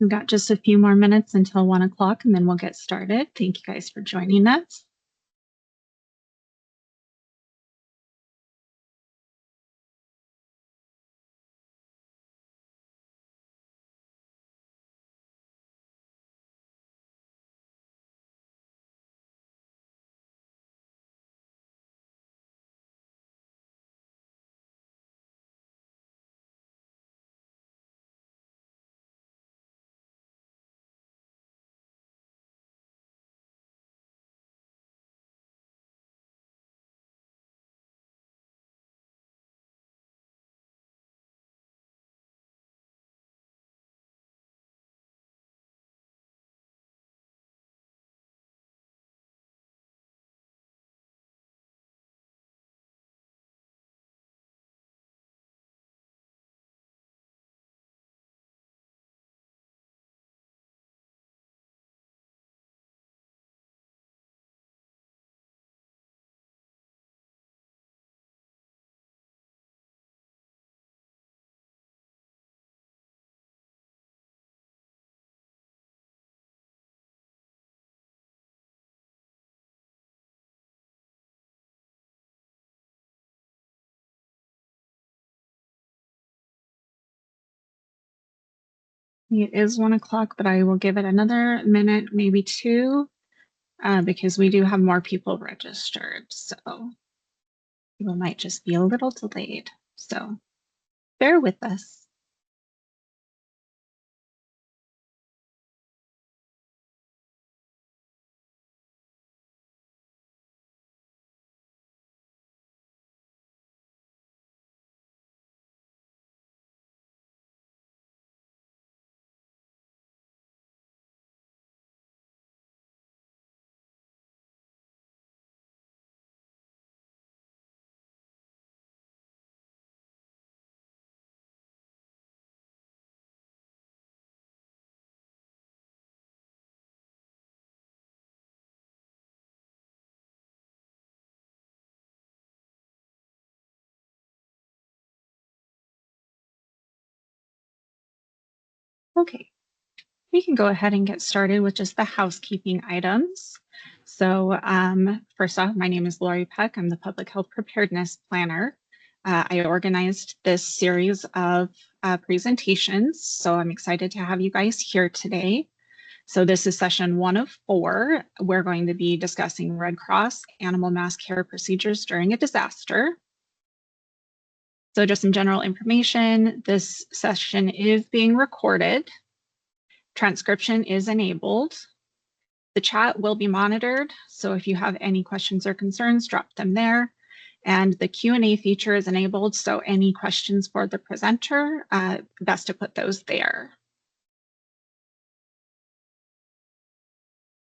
We've got just a few more minutes until 1 o'clock, and then we'll get started. Thank you guys for joining us. It is 1 o'clock, but I will give it another minute, maybe two, because we do have more people registered. So people might just be a little delayed. So bear with us. Okay, we can go ahead and get started with just the housekeeping items. So first off, my name is Lori Peck. I'm the Public Health Preparedness Planner. I organized this series of presentations, so I'm excited to have you guys here today. So this is session 1 of 4. We're going to be discussing Red Cross animal mass care procedures during a disaster. So just some general information, this session is being recorded. Transcription is enabled. The chat will be monitored, so if you have any questions or concerns, drop them there. And the Q&A feature is enabled, so any questions for the presenter, best to put those there.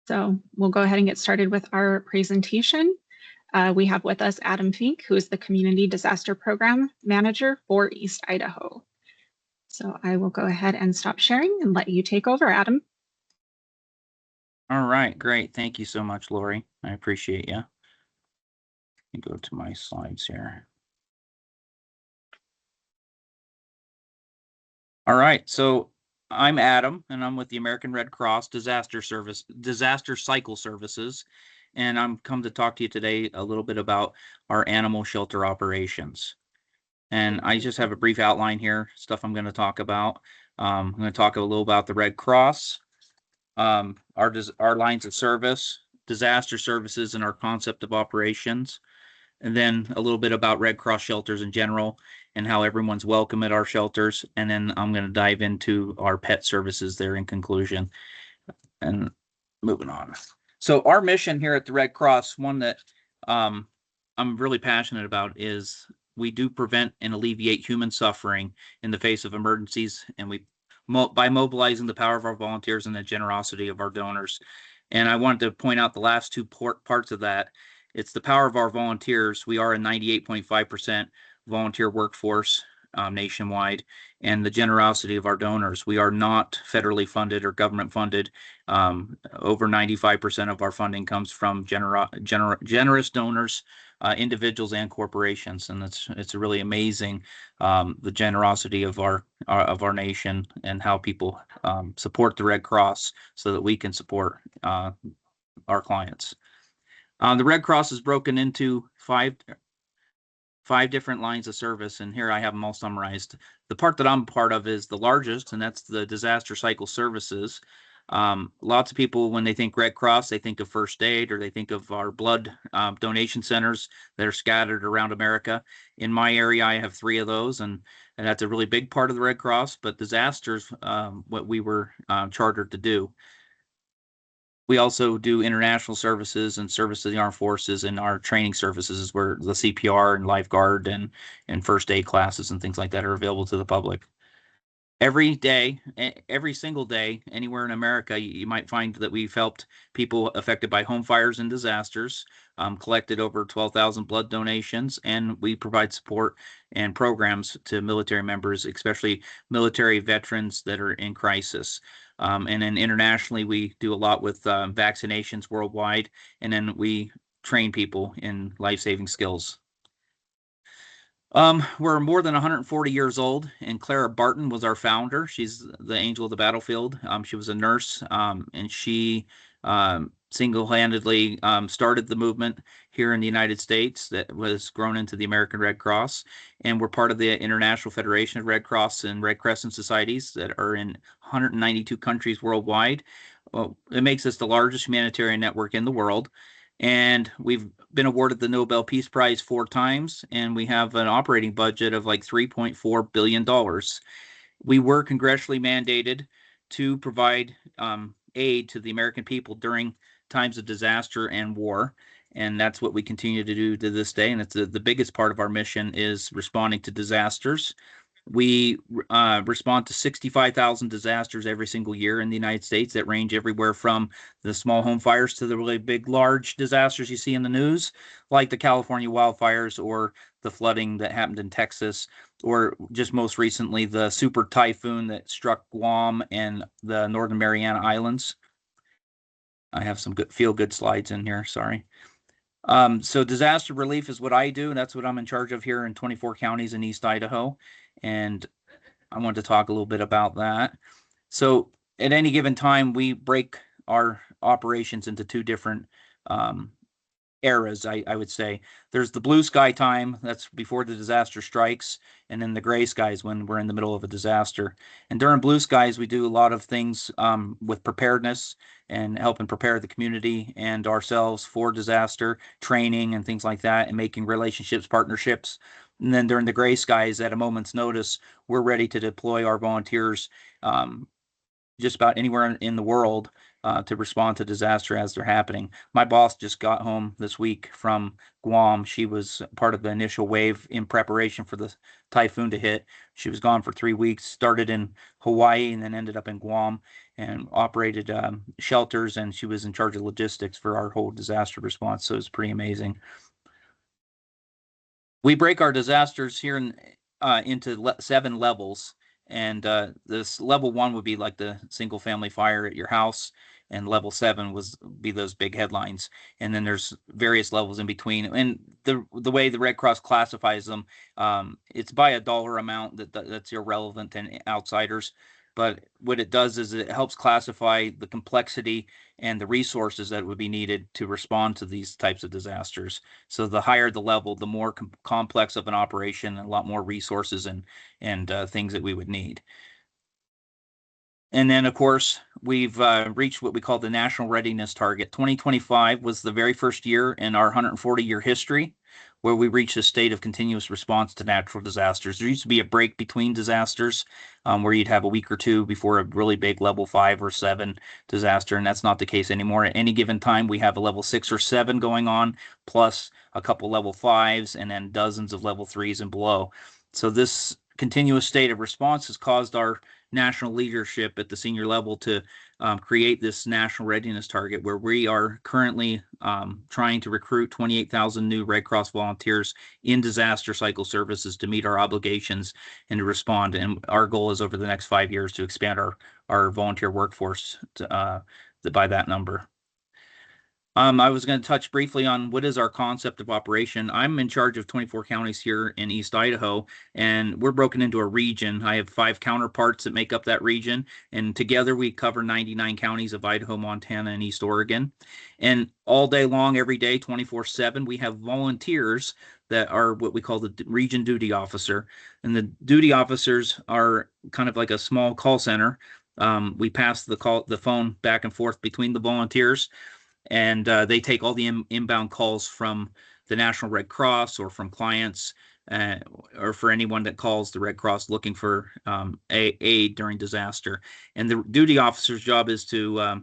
So we'll go ahead and get started with our presentation. We have with us Adam Fink, who is the Community Disaster Program Manager for East Idaho. So I will go ahead and stop sharing and let you take over, Adam. All right, great. Thank you so much, Lori. I appreciate you. Let me go to my slides here. All right, so I'm Adam, and I'm with the American Red Cross Disaster Cycle Services, and I'm come to talk to you today a little bit about our animal shelter operations. And I just have a brief outline here, stuff I'm going to talk about. I'm going to talk a little about the Red Cross, our lines of service, disaster services, and our concept of operations, and then a little bit about Red Cross shelters in general and how everyone's welcome at our shelters. And then I'm going to dive into our pet services there in conclusion. And moving on. So our mission here at the Red Cross, one that I'm really passionate about, is we do prevent and alleviate human suffering in the face of emergencies, and by mobilizing the power of our volunteers and the generosity of our donors. And I wanted to point out the last two parts of that. It's the power of our volunteers. We are a 98.5% volunteer workforce, nationwide, and the generosity of our donors. We are not federally funded or government funded. Over 95% of our funding comes from generous donors, individuals and corporations, and it's really amazing, the generosity of our nation and how people support the Red Cross so that we can support our clients. The Red Cross is broken into five different lines of service, and here I have them all summarized. The part that I'm part of is the largest, and that's the disaster cycle services. Lots of people, when they think Red Cross, they think of first aid, or they think of our blood donation centers that are scattered around America. In my area, I have 3 of those, and that's a really big part of the Red Cross. But disasters, what we were chartered to do. We also do international services and service to the armed forces, and our training services is where the CPR and lifeguard and first aid classes and things like that are available to the public. Every day, every single day, anywhere in America, you might find that we've helped people affected by home fires and disasters, collected over 12,000 blood donations, and we provide support and programs to military members, especially military veterans that are in crisis. And then internationally, we do a lot with vaccinations worldwide, and then we train people in life-saving skills. We're more than 140 years old, and Clara Barton was our founder. She's the angel of the battlefield. She was a nurse, and she single-handedly started the movement here in the United States that was grown into the American Red Cross. And we're part of the International Federation of Red Cross and Red Crescent Societies that are in 192 countries worldwide. Well, it makes us the largest humanitarian network in the world. And we've been awarded the Nobel Peace Prize 4 times, and we have an operating budget of like $3.4 billion. We were congressionally mandated to provide aid to the American people during times of disaster and war, and that's what we continue to do to this day. And it's the biggest part of our mission is responding to disasters. We respond to 65,000 disasters every single year in the United States that range everywhere from the small home fires to the really big, large disasters you see in the news, like the California wildfires or the flooding that happened in Texas, or just most recently, the super typhoon that struck Guam and the Northern Mariana Islands. I have some feel-good slides in here, sorry. So disaster relief is what I do, and that's what I'm in charge of here in 24 counties in East Idaho. And I wanted to talk a little bit about that. So at any given time, we break our operations into 2 different eras, I would say. There's the blue sky time, that's before the disaster strikes, and then the gray skies when we're in the middle of a disaster. And during blue skies, we do a lot of things with preparedness and helping prepare the community and ourselves for disaster, training and things like that, and making relationships, partnerships. And then during the gray skies, at a moment's notice, we're ready to deploy our volunteers just about anywhere in the world to respond to disaster as they're happening. My boss just got home this week from Guam. She was part of the initial wave in preparation for the typhoon to hit. She was gone for 3 weeks, started in Hawaii and then ended up in Guam and operated shelters, and she was in charge of logistics for our whole disaster response. So it's pretty amazing. We break our disasters here into 7 levels. And this level 1 would be like the single family fire at your house, and level 7 would be those big headlines. And then there's various levels in between. And the way the Red Cross classifies them, it's by a dollar amount that's irrelevant to outsiders. But what it does is it helps classify the complexity and the resources that would be needed to respond to these types of disasters. So the higher the level, the more complex of an operation, and a lot more resources and things that we would need. And then, of course, we've reached what we call the National Readiness Target. 2025 was the very first year in our 140-year history where we reached a state of continuous response to natural disasters. There used to be a break between disasters where you'd have a week or 2 before a really big level 5 or 7 disaster, and that's not the case anymore. At any given time, we have a level 6 or 7 going on, plus a couple level 5s, and then dozens of level 3s and below. So this continuous state of response has caused our national leadership at the senior level to create this national readiness target, where we are currently trying to recruit 28,000 new Red Cross volunteers in disaster cycle services to meet our obligations and to respond. And our goal is over the next 5 years to expand our volunteer workforce by that number. I was going to touch briefly on what is our concept of operation. I'm in charge of 24 counties here in East Idaho, and we're broken into a region. I have 5 counterparts that make up that region, and together we cover 99 counties of Idaho, Montana, and East Oregon. And all day long, every day, 24/7, we have volunteers that are what we call the region duty officer. And the duty officers are kind of like a small call center. We pass the phone back and forth between the volunteers, and they take all the inbound calls from the National Red Cross or from clients, or for anyone that calls the Red Cross looking for aid during disaster. And the duty officer's job is to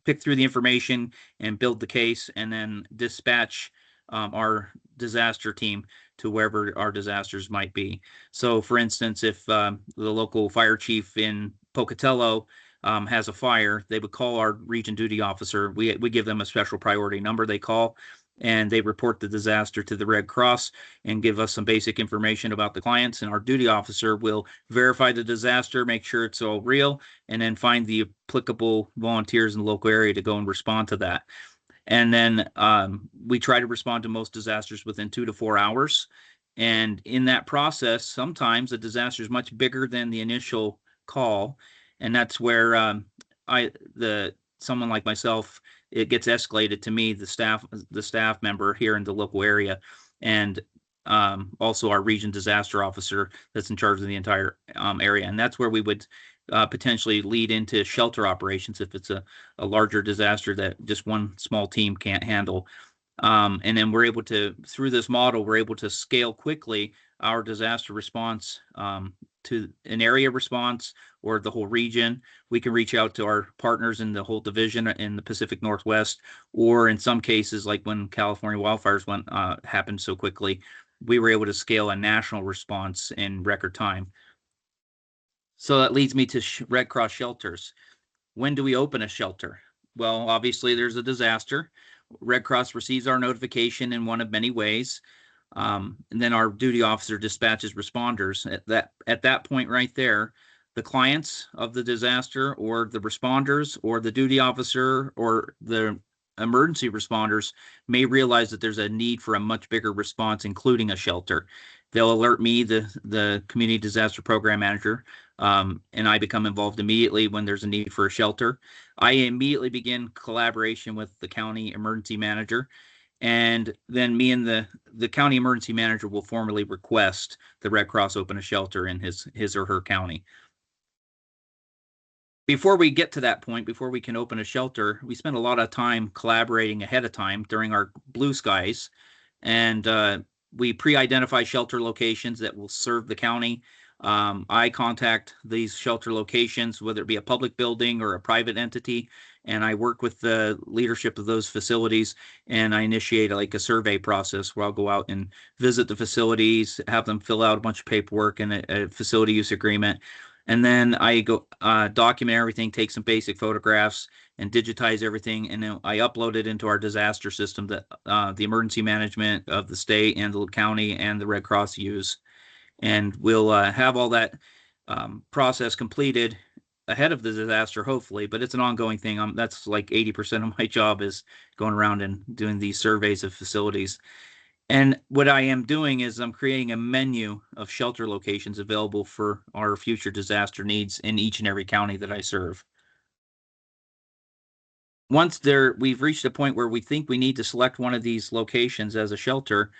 pick through the information and build the case, and then dispatch our disaster team to wherever our disasters might be. So, for instance, if the local fire chief in Pocatello has a fire, they would call our region duty officer. We give them a special priority number they call, and they report the disaster to the Red Cross and give us some basic information about the clients. And our duty officer will verify the disaster, make sure it's all real, and then find the applicable volunteers in the local area to go and respond to that. And then we try to respond to most disasters within 2 to 4 hours. And in that process, sometimes a disaster is much bigger than the initial call, and that's where someone like myself, it gets escalated to me, the staff member here in the local area, and also our region disaster officer that's in charge of the entire area. And that's where we would potentially lead into shelter operations if it's a larger disaster that just one small team can't handle. And then we're able to, through this model, we're able to scale quickly our disaster response to an area response or the whole region. We can reach out to our partners in the whole division in the Pacific Northwest, or in some cases, like when California wildfires happened so quickly, we were able to scale a national response in record time. So that leads me to Red Cross shelters. When do we open a shelter? Well, obviously there's a disaster. Red Cross receives our notification in one of many ways. And then our duty officer dispatches responders. At that point right there, the clients of the disaster or the responders or the duty officer or the emergency responders may realize that there's a need for a much bigger response, including a shelter. They'll alert me, the community disaster program manager, and I become involved immediately when there's a need for a shelter. I immediately begin collaboration with the county emergency manager, and then me and the county emergency manager will formally request the Red Cross open a shelter in his or her county. Before we get to that point, before we can open a shelter, we spend a lot of time collaborating ahead of time during our blue skies, and we pre-identify shelter locations that will serve the county. I contact these shelter locations, whether it be a public building or a private entity, and I work with the leadership of those facilities, and I initiate like a survey process where I'll go out and visit the facilities, have them fill out a bunch of paperwork and a facility use agreement. And then I go document everything, take some basic photographs, and digitize everything. And then I upload it into our disaster system that the emergency management of the state and the county and the Red Cross use. And we'll have all that process completed ahead of the disaster, hopefully. But it's an ongoing thing. That's like 80% of my job is going around and doing these surveys of facilities. And what I am doing is I'm creating a menu of shelter locations available for our future disaster needs in each and every county that I serve. Once we've reached a point where we think we need to select one of these locations as a shelter,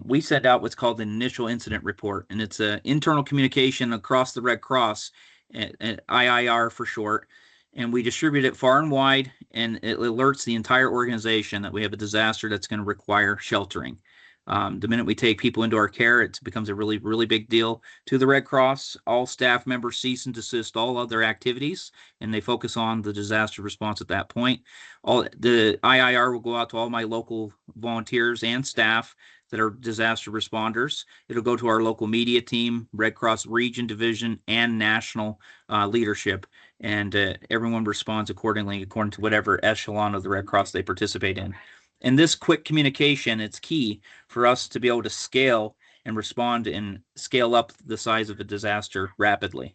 we send out what's called an initial incident report, and it's an internal communication across the Red Cross, IIR for short, and we distribute it far and wide, and it alerts the entire organization that we have a disaster that's going to require sheltering. The minute we take people into our care, it becomes a really, really big deal to the Red Cross. All staff members cease and desist all other activities, and they focus on the disaster response at that point. The IIR will go out to all my local volunteers and staff that are disaster responders. It'll go to our local media team, Red Cross Region Division, and national leadership, and everyone responds accordingly, according to whatever echelon of the Red Cross they participate in. And this quick communication, it's key for us to be able to scale and respond and scale up the size of a disaster rapidly.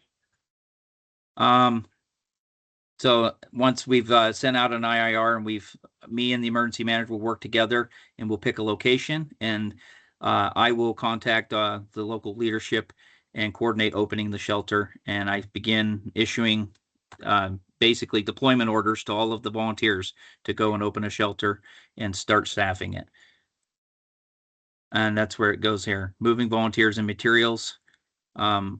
So once we've sent out an IIR, and me and the emergency manager will work together, and we'll pick a location, and I will contact the local leadership and coordinate opening the shelter. And I begin issuing basically deployment orders to all of the volunteers to go and open a shelter and start staffing it. And that's where it goes here. Moving volunteers and materials.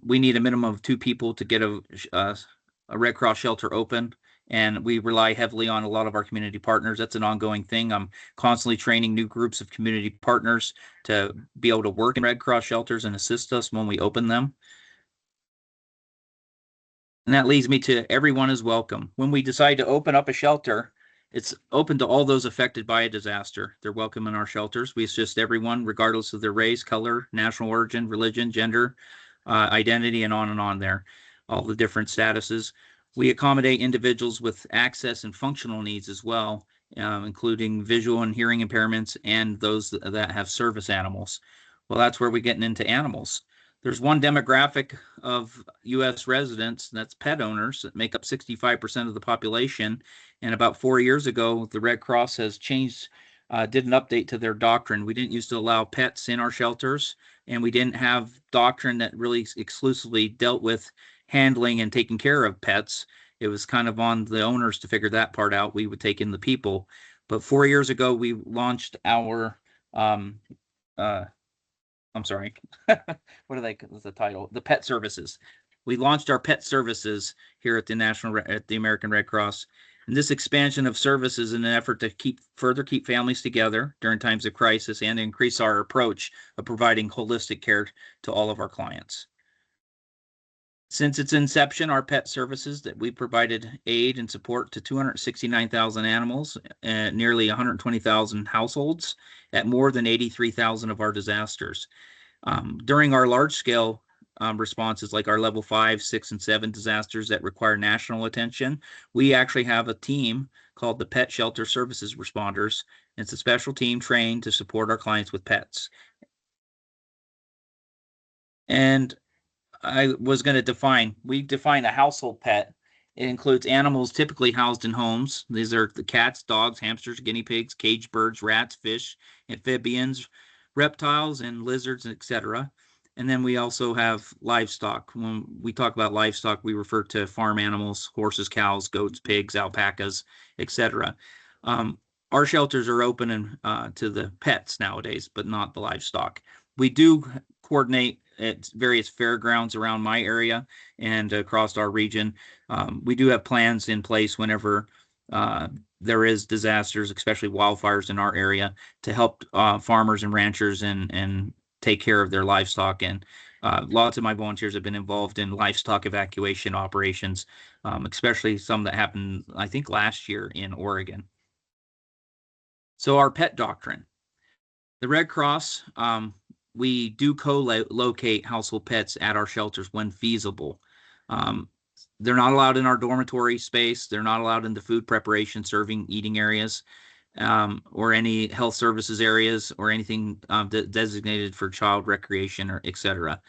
We need a minimum of 2 people to get a Red Cross shelter open, and we rely heavily on a lot of our community partners. That's an ongoing thing. I'm constantly training new groups of community partners to be able to work in Red Cross shelters and assist us when we open them. And that leads me to everyone is welcome. When we decide to open up a shelter, it's open to all those affected by a disaster. They're welcome in our shelters. We assist everyone, regardless of their race, color, national origin, religion, gender, identity, and on there, all the different statuses. We accommodate individuals with access and functional needs as well, including visual and hearing impairments and those that have service animals. Well, that's where we're getting into animals. There's one demographic of U.S. residents, that's pet owners, that make up 65% of the population. And about 4 years ago, the Red Cross has changed, did an update to their doctrine. We didn't used to allow pets in our shelters, and we didn't have doctrine that really exclusively dealt with handling and taking care of pets. It was kind of on the owners to figure that part out. We would take in the people. But 4 years ago, we launched our I'm sorry. What are they? What's the title? The pet services. We launched our pet services here at the American Red Cross. And this expansion of services in an effort to further keep families together during times of crisis and increase our approach of providing holistic care to all of our clients. Since its inception, our pet services that we provided aid and support to 269,000 animals, nearly 120,000 households at more than 83,000 of our disasters. During our large-scale responses, like our level 5, 6, and 7 disasters that require national attention, we actually have a team called the Pet Shelter Services Responders. It's a special team trained to support our clients with pets. And we define a household pet. It includes animals typically housed in homes. These are the cats, dogs, hamsters, guinea pigs, caged birds, rats, fish, amphibians, reptiles, and lizards, etc. And then we also have livestock. When we talk about livestock, we refer to farm animals, horses, cows, goats, pigs, alpacas, etc. Our shelters are open to the pets nowadays, but not the livestock. We do coordinate at various fairgrounds around my area and across our region. We do have plans in place whenever there is disasters, especially wildfires in our area, to help farmers and ranchers and take care of their livestock. And lots of my volunteers have been involved in livestock evacuation operations, especially some that happened, I think, last year in Oregon. So our pet doctrine. The Red Cross, we do co-locate household pets at our shelters when feasible. They're not allowed in our dormitory space. They're not allowed in the food preparation, serving, eating areas, or any health services areas, or anything designated for child recreation, or etc.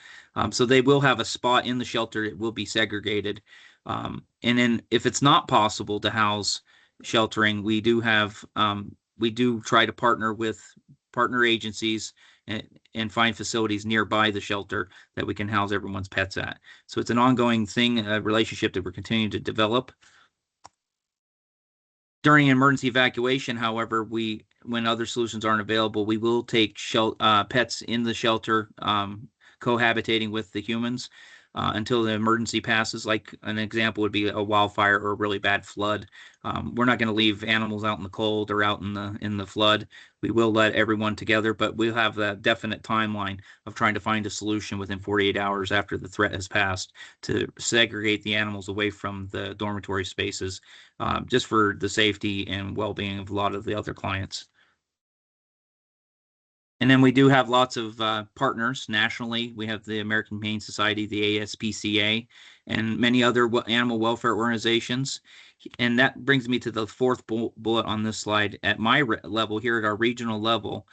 So they will have a spot in the shelter. It will be segregated. And then if it's not possible to house sheltering, we do try to partner with partner agencies and find facilities nearby the shelter that we can house everyone's pets at. So it's an ongoing thing, a relationship that we're continuing to develop. During emergency evacuation, however, when other solutions aren't available, we will take pets in the shelter, cohabitating with the humans until the emergency passes. Like an example would be a wildfire or a really bad flood. We're not going to leave animals out in the cold or out in the flood. We will let everyone together, but we'll have a definite timeline of trying to find a solution within 48 hours after the threat has passed to segregate the animals away from the dormitory spaces, just for the safety and well-being of a lot of the other clients. And then we do have lots of partners nationally. We have the American Humane Society, the ASPCA, and many other animal welfare organizations. And that brings me to the fourth bullet on this slide. At my level here, at our regional level,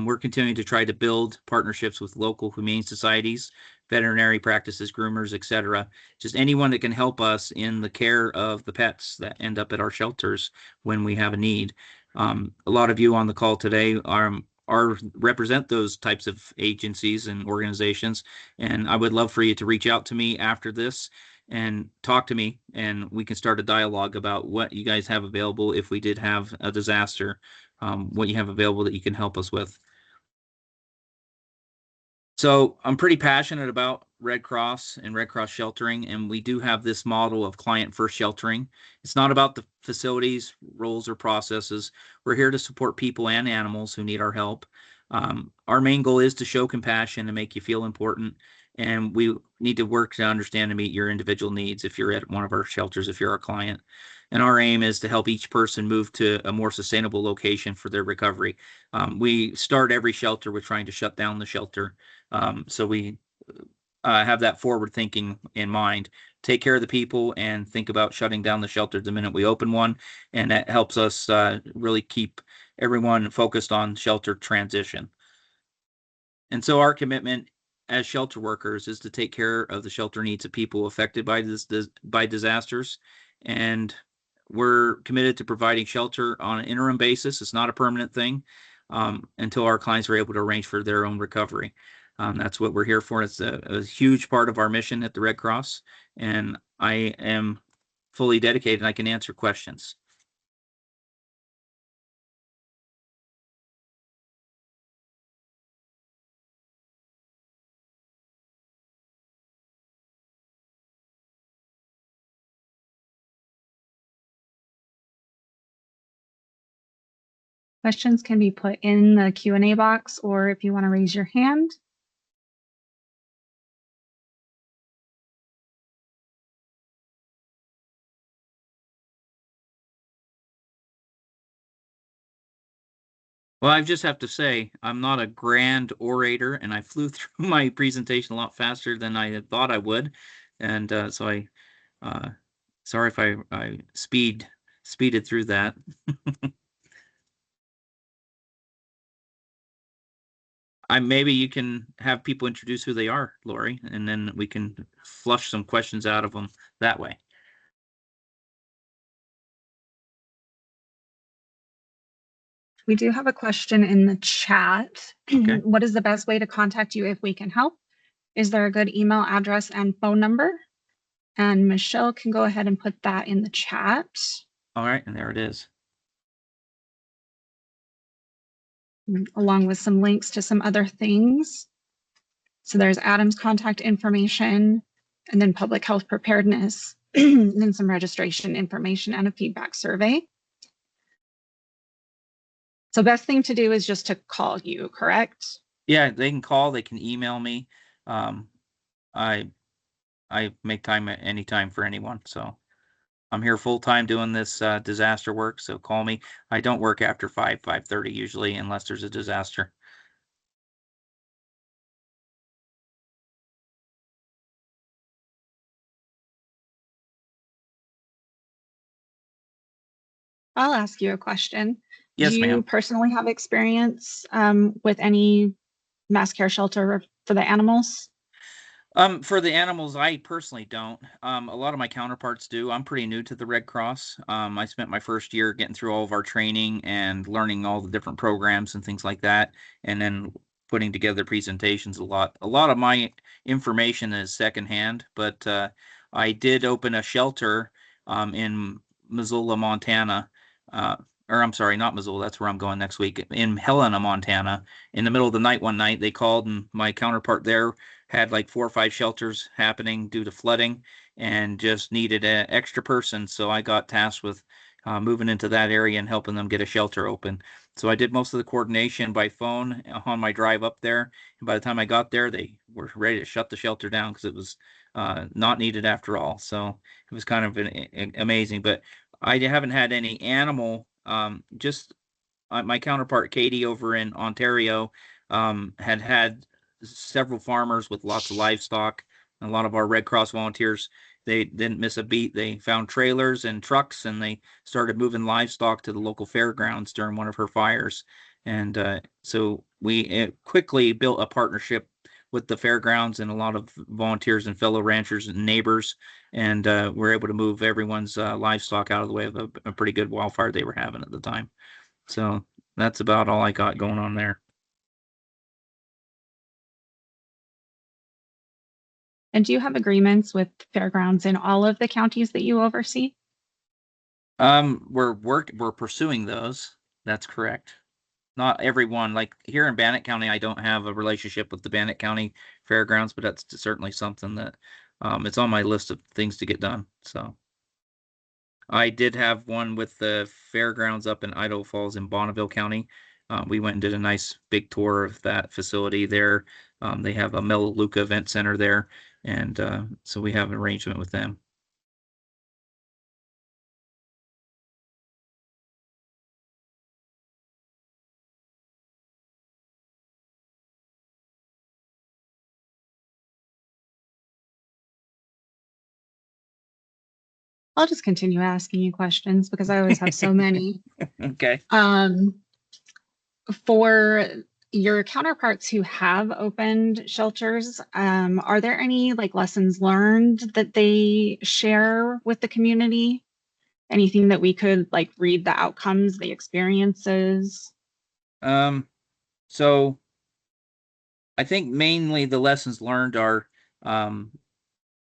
we're continuing to try to build partnerships with local humane societies, veterinary practices, groomers, etc. Just anyone that can help us in the care of the pets that end up at our shelters when we have a need. A lot of you on the call today are represent those types of agencies and organizations. And I would love for you to reach out to me after this and talk to me, and we can start a dialogue about what you guys have available if we did have a disaster, what you have available that you can help us with. So I'm pretty passionate about Red Cross and Red Cross sheltering, and we do have this model of client first sheltering. It's not about the facilities, roles, or processes. We're here to support people and animals who need our help. Our main goal is to show compassion and make you feel important, and we need to work to understand and meet your individual needs if you're at one of our shelters, if you're our client. And our aim is to help each person move to a more sustainable location for their recovery. We start every shelter with trying to shut down the shelter. So we have that forward thinking in mind. Take care of the people and think about shutting down the shelter the minute we open one. And that helps us really keep everyone focused on shelter transition. And so our commitment as shelter workers is to take care of the shelter needs of people affected by by disasters. And we're committed to providing shelter on an interim basis. It's not a permanent thing until our clients are able to arrange for their own recovery. That's what we're here for. It's a huge part of our mission at the Red Cross, and I am fully dedicated and I can answer questions. Questions can be put in the Q&A box, or if you want to raise your hand. Well, I just have to say, I'm not a grand orator, and I flew through my presentation a lot faster than I had thought I would. And so uh, sorry if I speeded through that. Maybe you can have people introduce who they are, Lori, and then we can flush some questions out of them that way. We do have a question in the chat. Okay. What is the best way to contact you if we can help? Is there a good email address and phone number? And Michelle can go ahead and put that in the chat. All right, and there it is. Along with some links to some other things. So there's Adam's contact information, and then public health preparedness, and then some registration information and a feedback survey. So best thing to do is just to call you, correct? Yeah, they can call, they can email me. I make time at any time for anyone, so I'm here full time doing this disaster work. So call me. I don't work after 5:30 usually, unless there's a disaster. I'll ask you a question. Do Yes, you ma'am. personally have experience with any mass care shelter for the animals? For the animals, I personally don't. A lot of my counterparts do. I'm pretty new to the Red Cross. I spent my first year getting through all of our training and learning all the different programs and things like that, and then putting together presentations a lot. A lot of my information is secondhand, but I did open a shelter in Missoula, Montana. Or I'm sorry, not Missoula. That's where I'm going next week. In Helena, Montana. In the middle of the night one night, they called, and my counterpart there had like 4 or 5 shelters happening due to flooding and just needed an extra person. So I got tasked with moving into that area and helping them get a shelter open. So I did most of the coordination by phone on my drive up there. And by the time I got there, they were ready to shut the shelter down because it was not needed after all. So it was kind of amazing. But I haven't had any animal, just my counterpart Katie over in Ontario had several farmers with lots of livestock. A lot of our Red Cross volunteers, they didn't miss a beat. They found trailers and trucks, and they started moving livestock to the local fairgrounds during one of her fires. And so we quickly built a partnership with the fairgrounds and a lot of volunteers and fellow ranchers and neighbors, and we're able to move everyone's livestock out of the way of a pretty good wildfire they were having at the time. So that's about all I got going on there. And do you have agreements with fairgrounds in all of the counties that you oversee? We're pursuing those. That's correct. Not everyone. Like here in Bannock County, I don't have a relationship with the Bannock County Fairgrounds, but that's certainly something that it's on my list of things to get done. So I did have one with the fairgrounds up in Idaho Falls in Bonneville County. We went and did a nice big tour of that facility there. They have a Melaleuca event center there, and so we have an arrangement with them. I'll just continue asking you questions because I always have so many. Okay. Um, for your counterparts who have opened shelters, are there any like lessons learned that they share with the community? Anything that we could like read the outcomes, the experiences? Um, so I think mainly the lessons learned are um,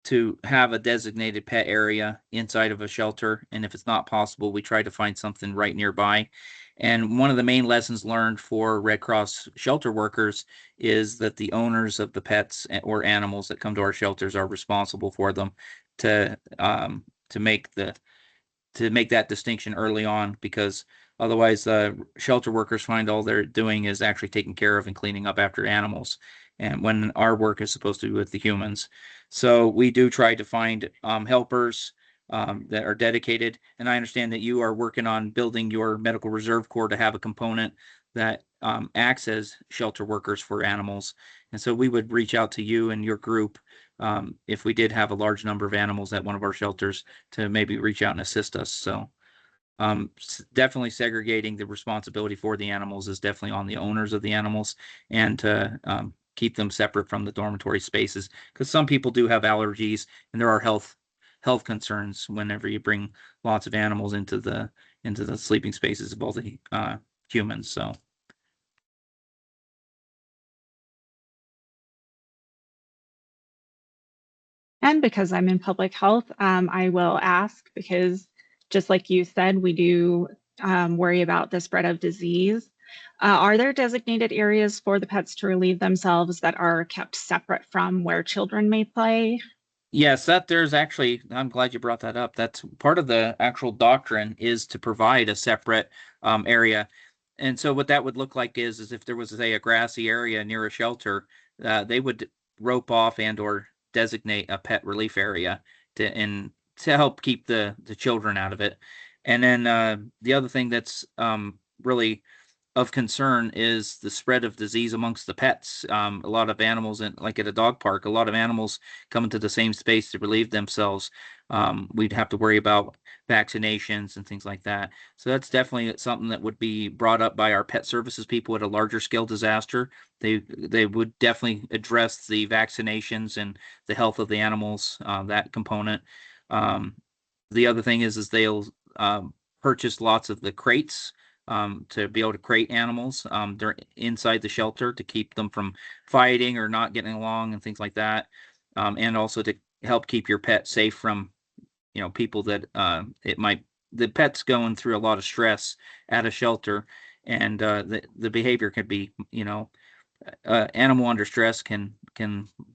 to have a designated pet area inside of a shelter. And if it's not possible, we try to find something right nearby. And one of the main lessons learned for Red Cross shelter workers is that the owners of the pets or animals that come to our shelters are responsible for them to um, to make the to make that distinction early on, because otherwise shelter workers find all they're doing is actually taking care of and cleaning up after animals, and when our work is supposed to be with the humans. So we do try to find helpers that are dedicated, and I understand that you are working on building your medical reserve corps to have a component that acts as shelter workers for animals. And so we would reach out to you and your group if we did have a large number of animals at one of our shelters to maybe reach out and assist us. So definitely segregating the responsibility for the animals is definitely on the owners of the animals, and to keep them separate from the dormitory spaces, because some people do have allergies and there are health concerns whenever you bring lots of animals into the sleeping spaces of all the humans. So And because I'm in public health, I will ask because just like you said, we do worry about the spread of disease. Are there designated areas for the pets to relieve themselves that are kept separate from where children may play? yes, that there's actually, I'm glad you brought that up. That's part of the actual doctrine, is to provide a separate area. And so what that would look like is if there was, say, a grassy area near a shelter, they would rope off and or designate a pet relief area to help keep the children out of it. And then the other thing that's really of concern is the spread of disease amongst the pets. A lot of animals, like at a dog park, a lot of animals come into the same space to relieve themselves. We'd have to worry about vaccinations and things like that. So that's definitely something that would be brought up by our pet services people at a larger scale disaster. They would definitely address the vaccinations and the health of the animals, that component. Um, the other thing is they'll purchase lots of the crates to be able to crate animals during inside the shelter to keep them from fighting or not getting along and things like that, and also to help keep your pet safe from people that it might the pet's going through a lot of stress at a shelter, and the behavior could be animal under stress can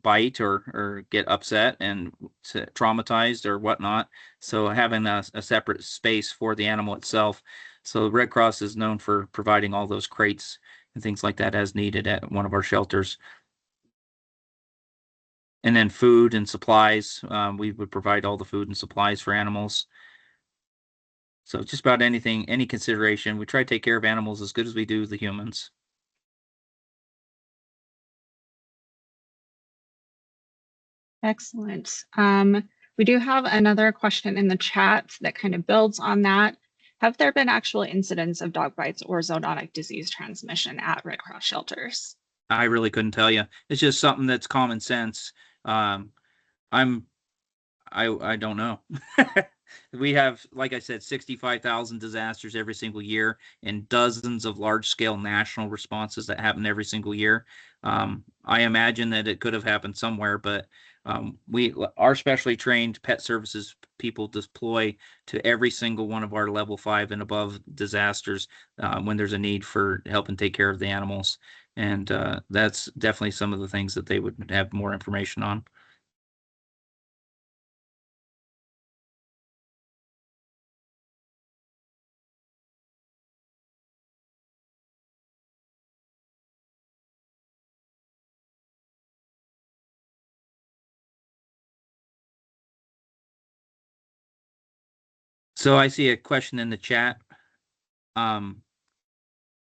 bite or get upset and traumatized or whatnot. So having a separate space for the animal itself. So Red Cross is known for providing all those crates and things like that as needed at one of our shelters. And then food and supplies, we would provide all the food and supplies for animals. So just about anything, any consideration, we try to take care of animals as good as we do the humans. Excellent. We do have another question in the chat that kind of builds on that. Have there been actual incidents of dog bites or zoonotic disease transmission at Red Cross shelters? I really couldn't tell you. It's just something that's common sense. Um, I'm I don't know. We have, like I said, 65,000 disasters every single year and dozens of large scale national responses that happen every single year. I imagine that it could have happened somewhere, but our specially trained pet services people deploy to every single one of our level 5 and above disasters when there's a need for help and take care of the animals. And that's definitely some of the things that they would have more information on. So I see a question in the chat. Um,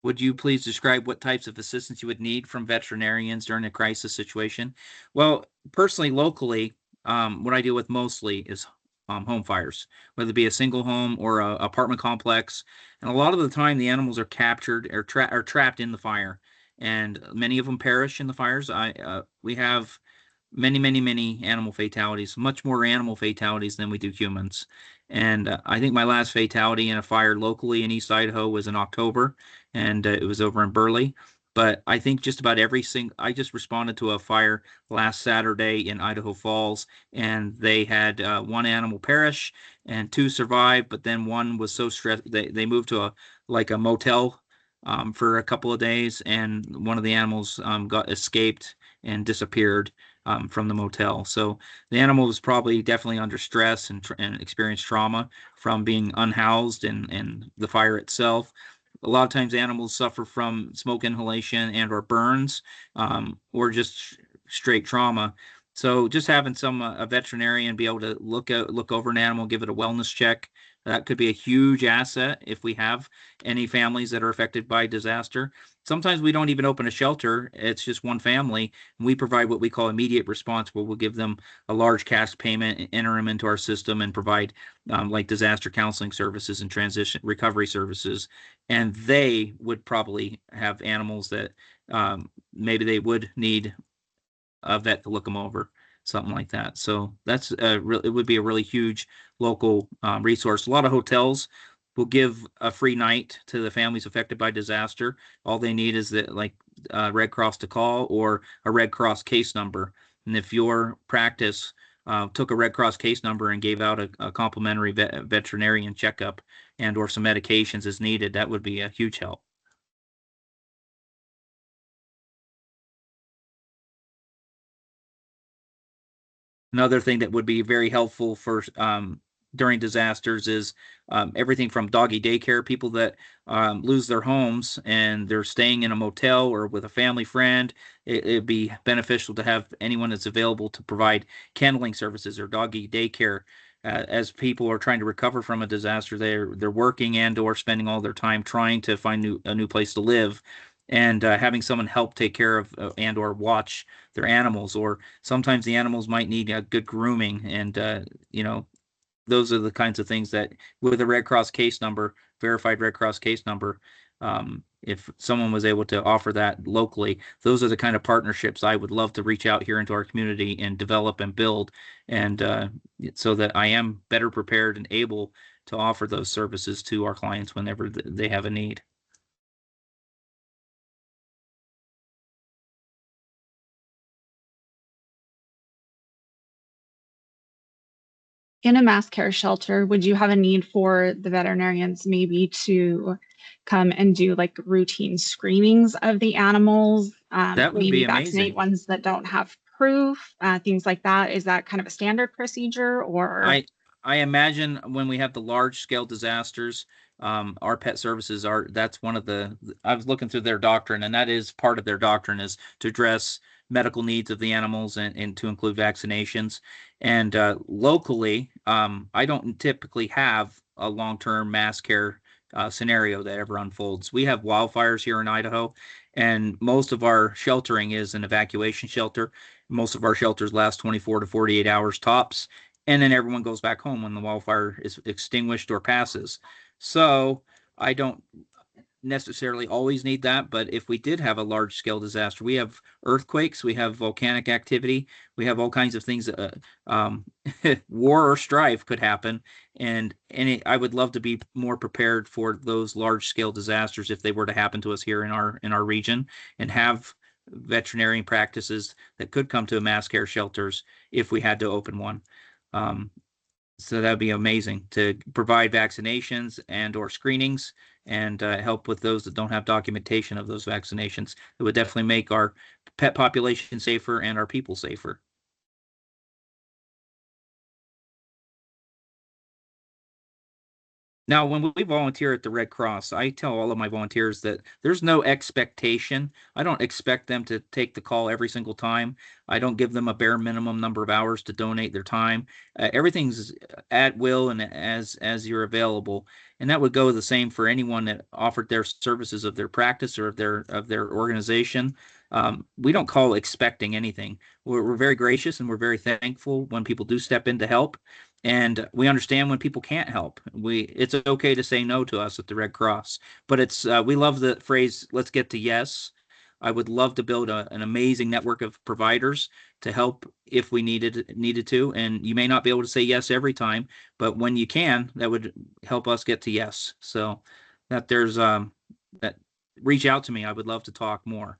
would you please describe what types of assistance you would need from veterinarians during a crisis situation? Well, personally, locally, what I deal with mostly is home fires, whether it be a single home or a apartment complex. And a lot of the time, the animals are captured or trapped in the fire, and many of them perish in the fires. We have many animal fatalities, much more animal fatalities than we do humans. And I think my last fatality in a fire locally in East Idaho was in October, and it was over in Burley. But I think just about I just responded to a fire last Saturday in Idaho Falls, and they had one animal perish and two survived, but then one was so stressed they moved to a motel for a couple of days, and one of the animals got escaped and disappeared from the motel. So the animal was probably definitely under stress and experienced trauma from being unhoused and the fire itself. A lot of times animals suffer from smoke inhalation and or burns or just straight trauma. So just having a veterinarian be able to look over an animal, give it a wellness check, that could be a huge asset if we have any families that are affected by disaster. Sometimes we don't even open a shelter. It's just one family. And we provide what we call immediate response, where we'll give them a large cash payment, enter them into our system, and provide like disaster counseling services and transition recovery services. And they would probably have animals that maybe they would need a vet to look them over, something like that. So it would be a really huge local resource. A lot of hotels will give a free night to the families affected by disaster. All they need is Red Cross to call or a Red Cross case number. And if your practice took a Red Cross case number and gave out a complimentary veterinarian checkup and or some medications as needed, that would be a huge help. Another thing that would be very helpful for during disasters is everything from doggy daycare, people that lose their homes and they're staying in a motel or with a family friend. It'd be beneficial to have anyone that's available to provide kennelling services or doggy daycare. As people are trying to recover from a disaster, they're working and or spending all their time trying to find a new place to live, and having someone help take care of and or watch their animals, or sometimes the animals might need a good grooming, and those are the kinds of things that with a Red Cross case number, verified Red Cross case number, if someone was able to offer that locally, those are the kind of partnerships I would love to reach out here into our community and develop and build, and so that I am better prepared and able to offer those services to our clients whenever they have a need. In a mass care shelter, would you have a need for the veterinarians maybe to come and do like routine screenings of the animals, That would maybe be vaccinate amazing. ones that don't have proof, things like that? Is that kind of a standard procedure or? I imagine when we have the large scale disasters, our pet services that's one of I was looking through their doctrine, and that is part of their doctrine is to address medical needs of the animals and to include vaccinations. And locally, I don't typically have a long-term mass care scenario that ever unfolds. We have wildfires here in Idaho, and most of our sheltering is an evacuation shelter. Most of our shelters last 24 to 48 hours tops, and then everyone goes back home when the wildfire is extinguished or passes. So I don't necessarily always need that, but if we did have a large scale disaster, we have earthquakes, we have volcanic activity, we have all kinds of things. War or strife could happen, and I would love to be more prepared for those large scale disasters if they were to happen to us here in our region, and have veterinarian practices that could come to mass care shelters if we had to open one. Um, so that'd be amazing to provide vaccinations and or screenings, and help with those that don't have documentation of those vaccinations. It would definitely make our pet population safer and our people safer. Now, when we volunteer at the Red Cross, I tell all of my volunteers that there's no expectation. I don't expect them to take the call every single time. I don't give them a bare minimum number of hours to donate their time. Everything's at will and as you're available, and that would go the same for anyone that offered their services of their practice or of their organization. We don't call expecting anything. We're very gracious and we're very thankful when people do step in to help, and we understand when people can't help. It's okay to say no to us at the Red Cross, but it's we love the phrase "let's get to yes." I would love to build an amazing network of providers to help if we needed to, and you may not be able to say yes every time, but when you can, that would help us get to yes. So that there's that reach out to me. I would love to talk more.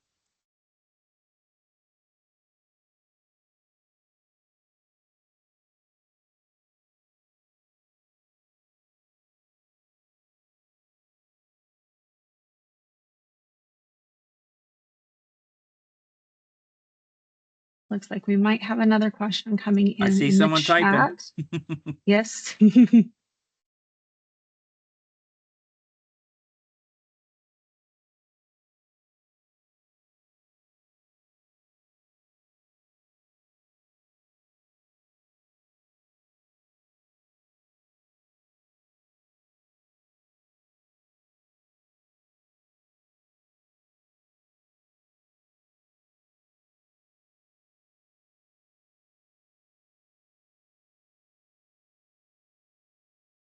Looks like we might have another question coming I see in the someone typing. chat. Yes.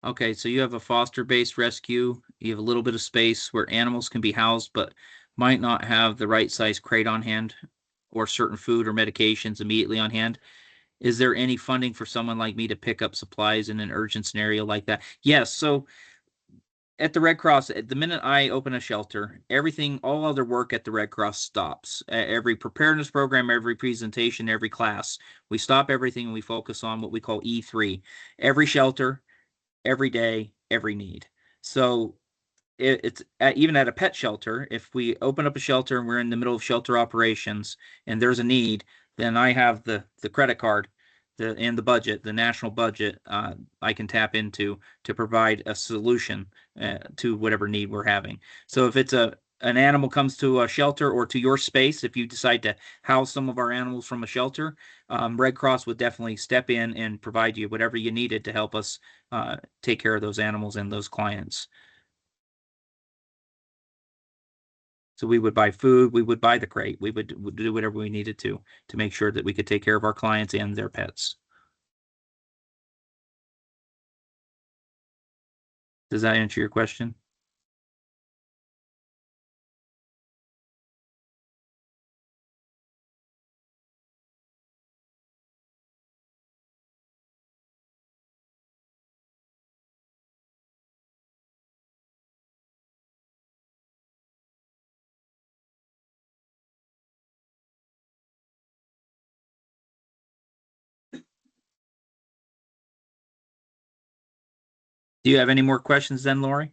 Okay, so you have a foster-based rescue. You have a little bit of space where animals can be housed, but might not have the right size crate on hand or certain food or medications immediately on hand. Is there any funding for someone like me to pick up supplies in an urgent scenario like that? Yes. So at the Red Cross, the minute I open a shelter, everything, all other work at the Red Cross stops. Every preparedness program, every presentation, every class, we stop everything and we focus on what we call E3. Every shelter, every day, every need. So it's even at a pet shelter. If we open up a shelter and we're in the middle of shelter operations and there's a need, then I have the credit card, and the budget, the national budget, I can tap into to provide a solution to whatever need we're having. So if it's an animal comes to a shelter or to your space, if you decide to house some of our animals from a shelter, Red Cross would definitely step in and provide you whatever you needed to help us take care of those animals and those clients. So we would buy food, we would buy the crate, would do whatever we needed to make sure that we could take care of our clients and their pets. Does that answer your question? Do you have any more questions then, Lori?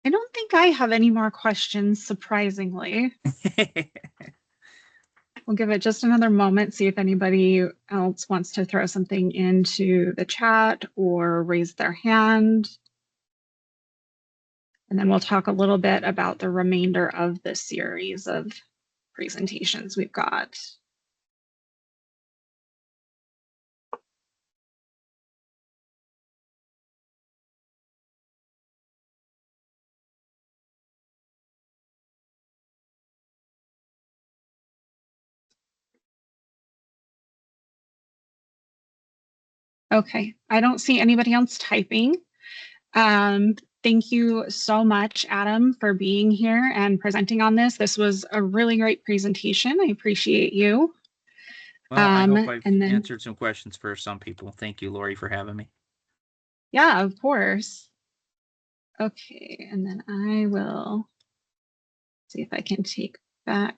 I don't think I have any more questions, surprisingly. We'll give it just another moment, see if anybody else wants to throw something into the chat or raise their hand. And then we'll talk a little bit about the remainder of this series of presentations we've got. Okay, I don't see anybody else typing. Thank you so much, Adam, for being here and presenting on this. This was a really great presentation. I appreciate you. Well, I hope I've And then, answered some questions for some people. Thank you, Lori, for having me. yeah, of course. Okay, and then I will see if I can take back.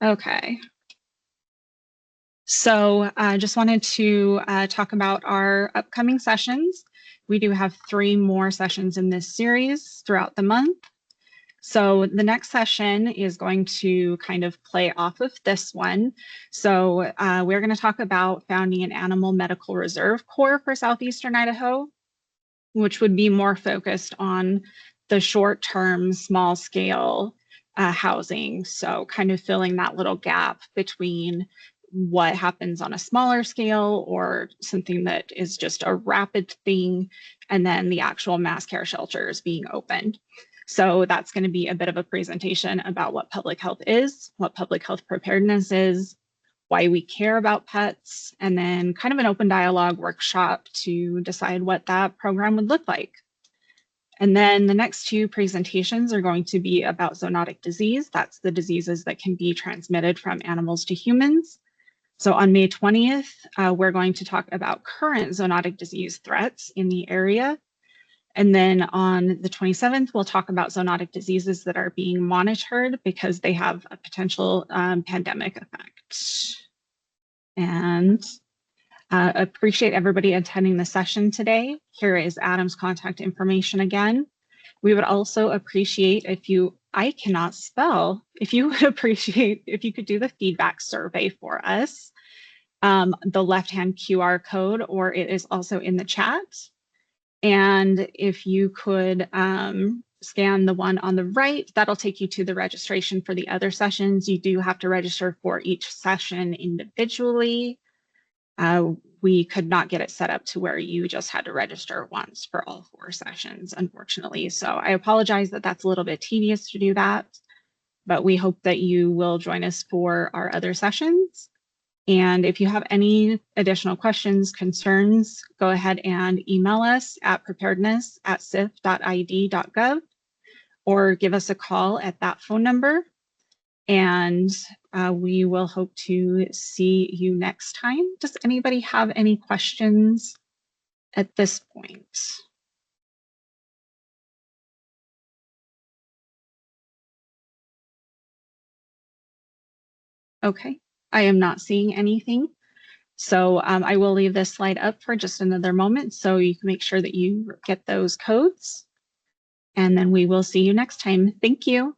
Okay. So I just wanted to talk about our upcoming sessions. We do have 3 more sessions in this series throughout the month. So the next session is going to kind of play off of this one. So we're going to talk about founding an animal medical reserve corps for Southeastern Idaho, which would be more focused on the short-term, small-scale housing. So kind of filling that little gap between what happens on a smaller scale or something that is just a rapid thing, and then the actual mass care shelters being opened. So that's going to be a bit of a presentation about what public health is, what public health preparedness is, why we care about pets, and then kind of an open dialogue workshop to decide what that program would look like. And then the next 2 presentations are going to be about zoonotic disease. That's the diseases that can be transmitted from animals to humans. So on May 20th, we're going to talk about current zoonotic disease threats in the area. And then on the 27th, we'll talk about zoonotic diseases that are being monitored because they have a potential pandemic effect. And appreciate everybody attending the session today. Here is Adam's contact information again. We would also appreciate if you, I cannot spell, if you would appreciate if you could do the feedback survey for us. The left-hand QR code, or it is also in the chat. And if you could scan the one on the right, that'll take you to the registration for the other sessions. You do have to register for each session individually. We could not get it set up to where you just had to register once for all 4 sessions, unfortunately. So I apologize that that's a little bit tedious to do that, but we hope that you will join us for our other sessions. And if you have any additional questions, concerns, go ahead and email us at preparedness@sif.id.gov or give us a call at that phone number. And we will hope to see you next time. Does anybody have any questions at this point? Okay, I am not seeing anything. So I will leave this slide up for just another moment so you can make sure that you get those codes. And then we will see you next time. Thank you.